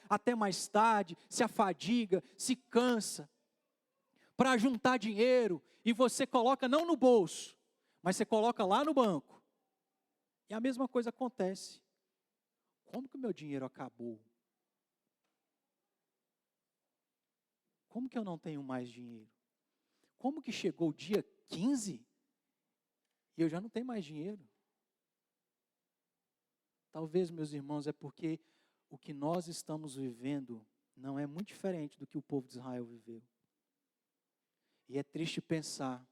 S1: até mais tarde, se afadiga, se cansa, para juntar dinheiro, e você coloca não no bolso, mas você coloca lá no banco. E a mesma coisa acontece. Como que o meu dinheiro acabou? Como que eu não tenho mais dinheiro? Como que chegou o dia 15 e eu já não tenho mais dinheiro? Talvez, meus irmãos, é porque o que nós estamos vivendo não é muito diferente do que o povo de Israel viveu. E é triste pensar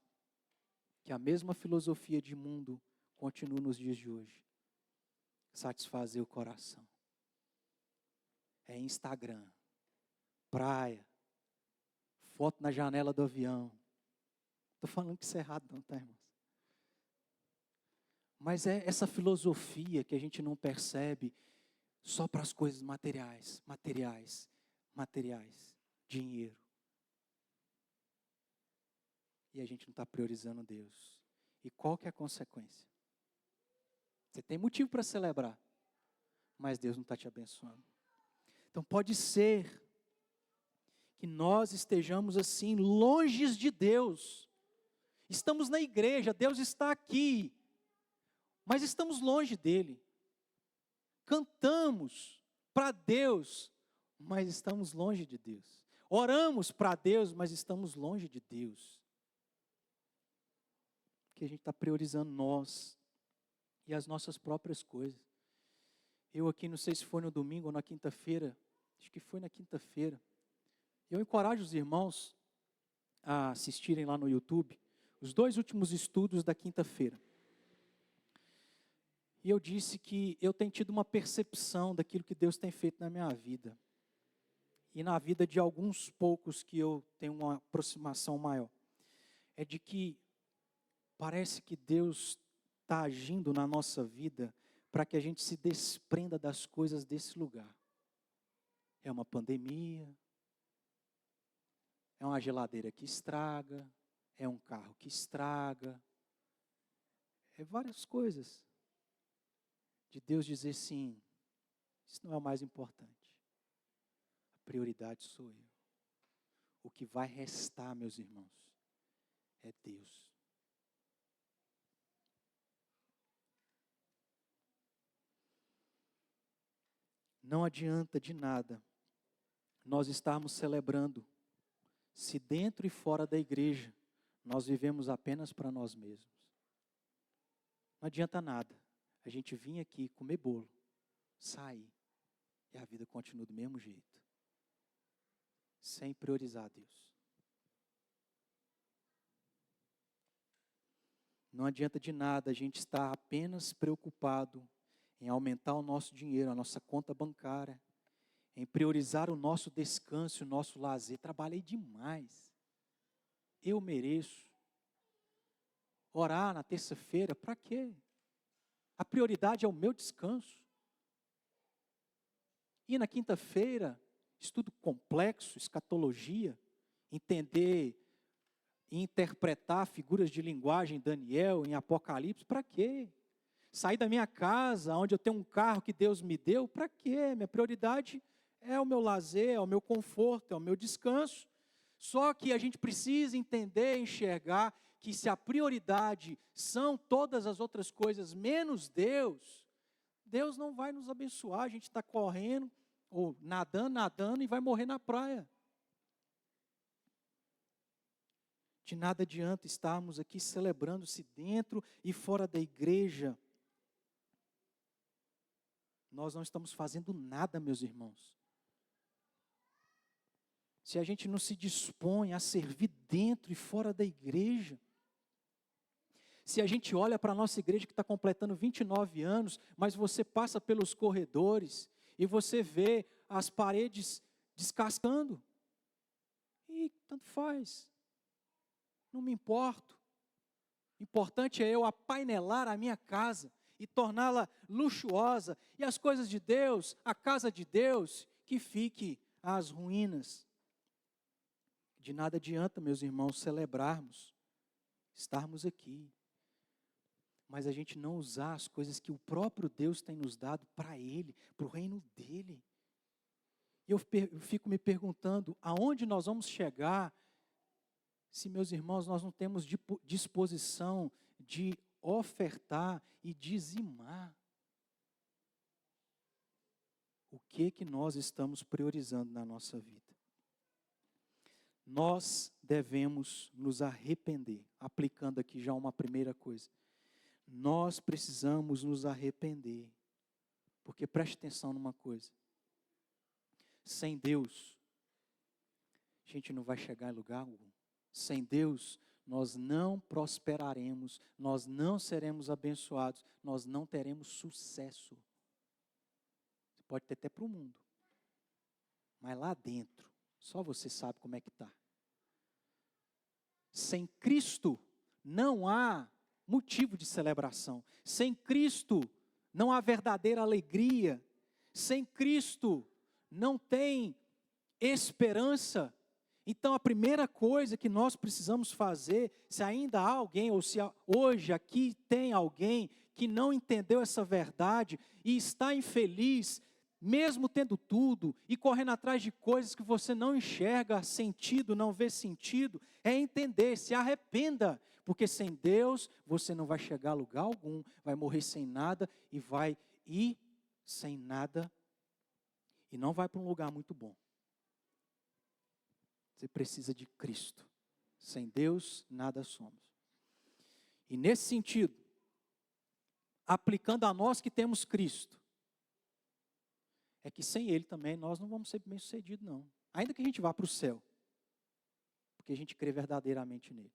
S1: que a mesma filosofia de mundo continua nos dias de hoje. Satisfazer o coração. É Instagram, praia, foto na janela do avião. Estou falando que isso é errado não, tá, irmãos? Mas é essa filosofia que a gente não percebe só para as coisas materiais, dinheiro. E a gente não está priorizando Deus. E qual que é a consequência? Você tem motivo para celebrar, mas Deus não está te abençoando. Então pode ser que nós estejamos assim, longe de Deus. Estamos na igreja, Deus está aqui, mas estamos longe dEle. Cantamos para Deus, mas estamos longe de Deus. Oramos para Deus, mas estamos longe de Deus. Porque a gente está priorizando nós e as nossas próprias coisas. Eu aqui, não sei se foi no domingo ou na quinta-feira, acho que foi na quinta-feira. Eu encorajo os irmãos a assistirem lá no YouTube os 2 últimos estudos da quinta-feira. E eu disse que eu tenho tido uma percepção daquilo que Deus tem feito na minha vida. E na vida de alguns poucos que eu tenho uma aproximação maior. É de que parece que Deus está agindo na nossa vida para que a gente se desprenda das coisas desse lugar. É uma pandemia, é uma geladeira que estraga, é um carro que estraga, é várias coisas. De Deus dizer sim, isso não é o mais importante. A prioridade sou eu. O que vai restar, meus irmãos, é Deus. Não adianta de nada nós estarmos celebrando se dentro e fora da igreja nós vivemos apenas para nós mesmos. Não adianta nada a gente vir aqui comer bolo, sair e a vida continua do mesmo jeito, sem priorizar Deus. Não adianta de nada a gente estar apenas preocupado em aumentar o nosso dinheiro, a nossa conta bancária, em priorizar o nosso descanso, o nosso lazer. Trabalhei demais. Eu mereço. Orar na terça-feira, para quê? A prioridade é o meu descanso. E na quinta-feira, estudo complexo, escatologia, entender e interpretar figuras de linguagem em Daniel, em Apocalipse, para quê? Sair da minha casa, onde eu tenho um carro que Deus me deu, para quê? Minha prioridade é o meu lazer, é o meu conforto, é o meu descanso. Só que a gente precisa entender, enxergar que se a prioridade são todas as outras coisas menos Deus, Deus não vai nos abençoar. A gente está correndo, ou nadando e vai morrer na praia. De nada adianta estarmos aqui celebrando-se dentro e fora da igreja. Nós não estamos fazendo nada, meus irmãos. Se a gente não se dispõe a servir dentro e fora da igreja. Se a gente olha para a nossa igreja que está completando 29 anos, mas você passa pelos corredores e você vê as paredes descascando. E tanto faz. Não me importo. Importante é eu apainelar a minha casa e torná-la luxuosa. E as coisas de Deus, a casa de Deus, que fique às ruínas. De nada adianta, meus irmãos, celebrarmos, estarmos aqui, mas a gente não usar as coisas que o próprio Deus tem nos dado para Ele, para o reino dEle. E eu fico me perguntando, aonde nós vamos chegar se, meus irmãos, nós não temos disposição de ofertar e dizimar? O que nós estamos priorizando na nossa vida? Nós devemos nos arrepender, aplicando aqui já uma primeira coisa. Nós precisamos nos arrepender, porque preste atenção numa coisa. Sem Deus, a gente não vai chegar em lugar algum. Sem Deus, nós não prosperaremos, nós não seremos abençoados, nós não teremos sucesso. Você pode ter até para o mundo, mas lá dentro, só você sabe como é que está. Sem Cristo, não há motivo de celebração. Sem Cristo, não há verdadeira alegria. Sem Cristo, não tem esperança. Então, a primeira coisa que nós precisamos fazer, se ainda há alguém, ou se hoje aqui tem alguém que não entendeu essa verdade e está infeliz, mesmo tendo tudo e correndo atrás de coisas que você não enxerga sentido, não vê sentido, é entender, se arrependa, porque sem Deus você não vai chegar a lugar algum, vai morrer sem nada e vai ir sem nada e não vai para um lugar muito bom. Você precisa de Cristo. Sem Deus, nada somos. E nesse sentido, aplicando a nós que temos Cristo, é que sem Ele também nós não vamos ser bem-sucedidos, não. Ainda que a gente vá para o céu. Porque a gente crê verdadeiramente nele.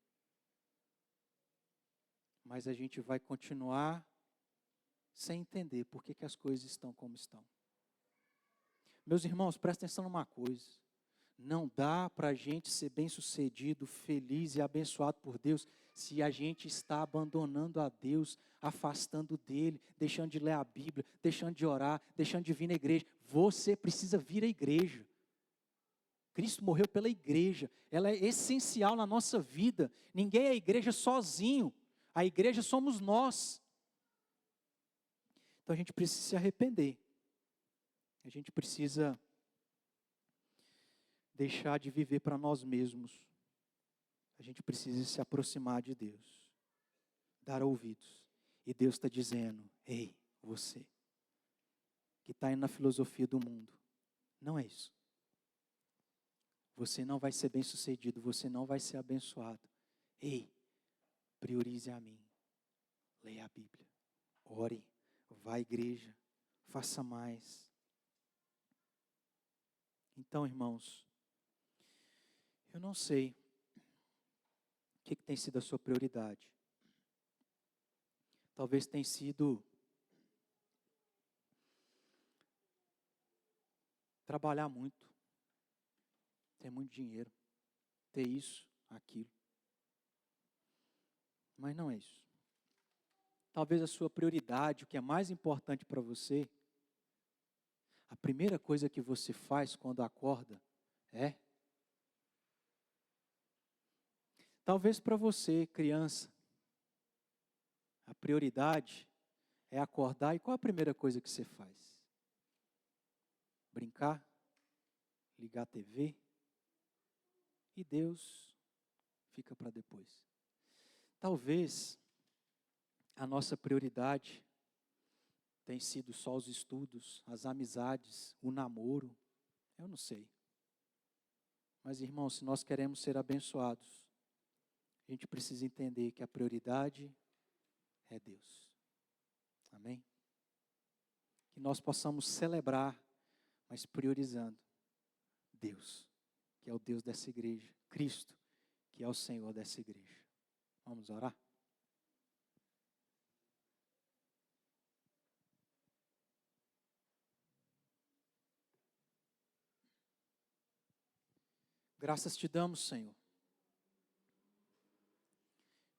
S1: Mas a gente vai continuar sem entender por que as coisas estão como estão. Meus irmãos, prestem atenção numa coisa. Não dá para a gente ser bem-sucedido, feliz e abençoado por Deus se a gente está abandonando a Deus, afastando dEle, deixando de ler a Bíblia, deixando de orar, deixando de vir na igreja. Você precisa vir à igreja. Cristo morreu pela igreja. Ela é essencial na nossa vida. Ninguém é a igreja sozinho. A igreja somos nós. Então a gente precisa se arrepender. A gente precisa deixar de viver para nós mesmos. A gente precisa se aproximar de Deus. Dar ouvidos. E Deus está dizendo, ei, você, que está indo na filosofia do mundo, não é isso. Você não vai ser bem-sucedido, você não vai ser abençoado. Ei, priorize a mim. Leia a Bíblia. Ore, vá à igreja, faça mais. Então, irmãos, eu não sei o que tem sido a sua prioridade. Talvez tenha sido trabalhar muito, ter muito dinheiro, ter isso, aquilo. Mas não é isso. Talvez a sua prioridade, o que é mais importante para você, a primeira coisa que você faz quando acorda é... Talvez para você, criança, a prioridade é acordar e qual a primeira coisa que você faz? Brincar? Ligar a TV? E Deus fica para depois. Talvez a nossa prioridade tem sido só os estudos, as amizades, o namoro, eu não sei. Mas, irmãos, se nós queremos ser abençoados, a gente precisa entender que a prioridade é Deus. Amém? Que nós possamos celebrar, mas priorizando Deus, que é o Deus dessa igreja, Cristo, que é o Senhor dessa igreja. Vamos orar? Graças te damos, Senhor,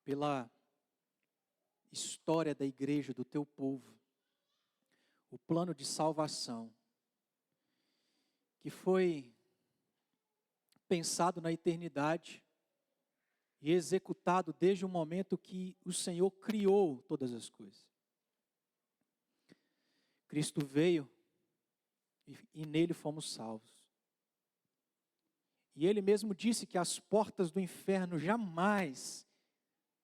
S1: pela história da igreja, do teu povo, o plano de salvação, que foi pensado na eternidade e executado desde o momento que o Senhor criou todas as coisas. Cristo veio e nele fomos salvos. E ele mesmo disse que as portas do inferno jamais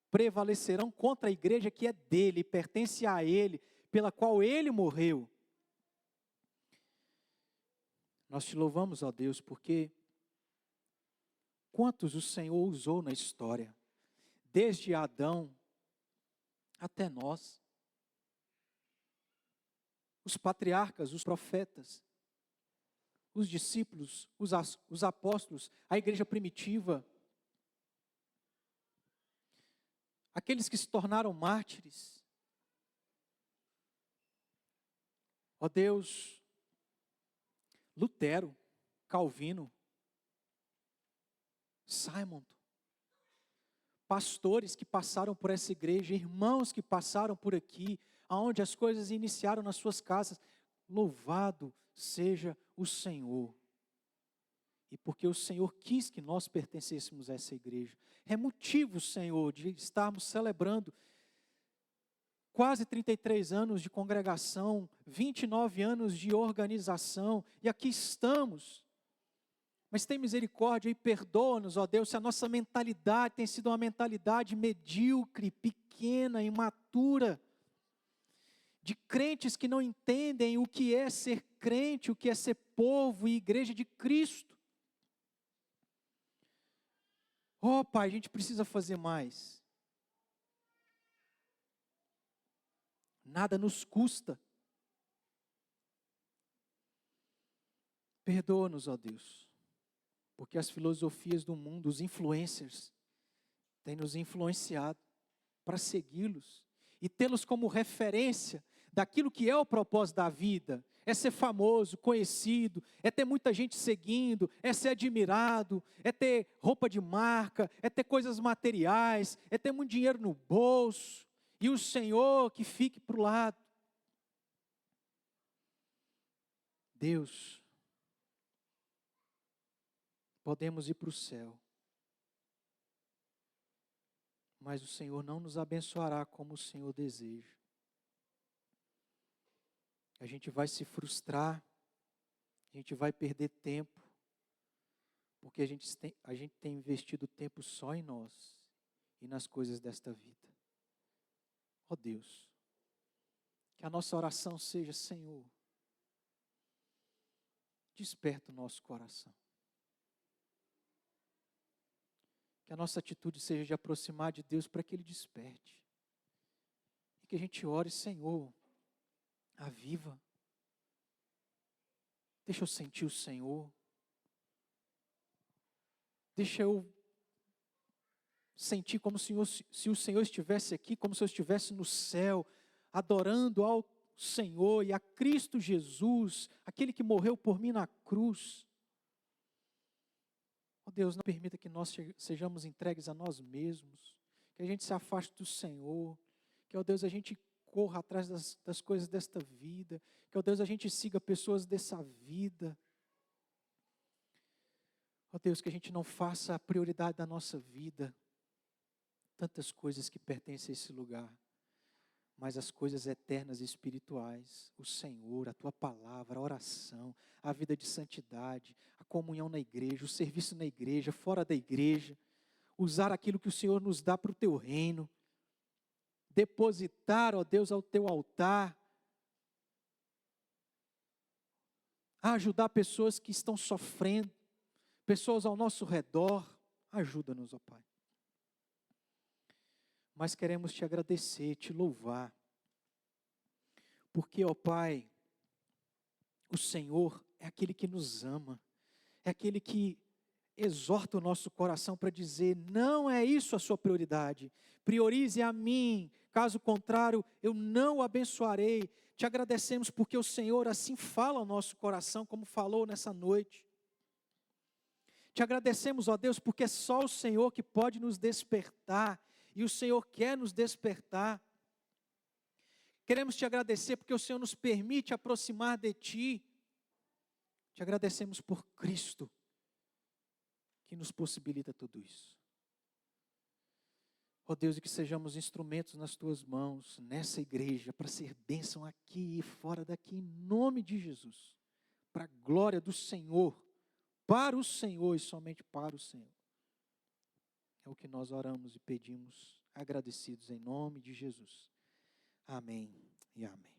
S1: prevalecerão contra a igreja que é dele, pertence a ele, pela qual ele morreu. Nós te louvamos, ó Deus, porque quantos o Senhor usou na história, desde Adão até nós, os patriarcas, os profetas, os discípulos, os apóstolos, a igreja primitiva, aqueles que se tornaram mártires. Ó Deus, Lutero, Calvino, Simon, pastores que passaram por essa igreja, irmãos que passaram por aqui, aonde as coisas iniciaram nas suas casas. Louvado seja o Senhor. E porque o Senhor quis que nós pertencêssemos a essa igreja. É motivo, Senhor, de estarmos celebrando quase 33 anos de congregação, 29 anos de organização, e aqui estamos. Mas tem misericórdia e perdoa-nos, ó Deus, se a nossa mentalidade tem sido uma mentalidade medíocre, pequena, imatura, de crentes que não entendem o que é ser crente, o que é ser povo e igreja de Cristo. Oh, Pai, a gente precisa fazer mais. Nada nos custa. Perdoa-nos, ó Deus, porque as filosofias do mundo, os influencers, têm nos influenciado para segui-los e tê-los como referência daquilo que é o propósito da vida. É ser famoso, conhecido, é ter muita gente seguindo, é ser admirado, é ter roupa de marca, é ter coisas materiais, é ter muito dinheiro no bolso, e o Senhor que fique para o lado. Deus, podemos ir para o céu, mas o Senhor não nos abençoará como o Senhor deseja. A gente vai se frustrar, a gente vai perder tempo, porque a gente tem investido tempo só em nós e nas coisas desta vida. Ó Deus, que a nossa oração seja: Senhor, desperta o nosso coração. Que a nossa atitude seja de aproximar de Deus para que Ele desperte. E que a gente ore: Senhor, aviva. Deixa eu sentir o Senhor. Deixa eu sentir como se o Senhor estivesse aqui, como se eu estivesse no céu, adorando ao Senhor e a Cristo Jesus, aquele que morreu por mim na cruz. Ó Deus, não permita que nós sejamos entregues a nós mesmos, que a gente se afaste do Senhor, que, ó Deus, a gente corra atrás das coisas desta vida, que, ó Deus, a gente siga pessoas dessa vida. Ó Deus, que a gente não faça a prioridade da nossa vida tantas coisas que pertencem a esse lugar, mas as coisas eternas e espirituais, o Senhor, a Tua palavra, a oração, a vida de santidade, a comunhão na igreja, o serviço na igreja, fora da igreja, usar aquilo que o Senhor nos dá para o Teu reino, depositar, ó Deus, ao Teu altar, a ajudar pessoas que estão sofrendo, pessoas ao nosso redor. Ajuda-nos, ó Pai. Mas queremos Te agradecer, Te louvar, porque, ó Pai, o Senhor é aquele que nos ama, é aquele que exorta o nosso coração para dizer: não é isso a sua prioridade, priorize a mim, caso contrário eu não o abençoarei. Te agradecemos porque o Senhor assim fala ao nosso coração, como falou nessa noite. Te agradecemos, ó Deus, porque é só o Senhor que pode nos despertar, e o Senhor quer nos despertar. Queremos Te agradecer porque o Senhor nos permite aproximar de Ti. Te agradecemos por Cristo, que nos possibilita tudo isso. Ó Deus, e que sejamos instrumentos nas Tuas mãos, nessa igreja, para ser bênção aqui e fora daqui, em nome de Jesus. Para a glória do Senhor, para o Senhor e somente para o Senhor. É o que nós oramos e pedimos, agradecidos em nome de Jesus. Amém e amém.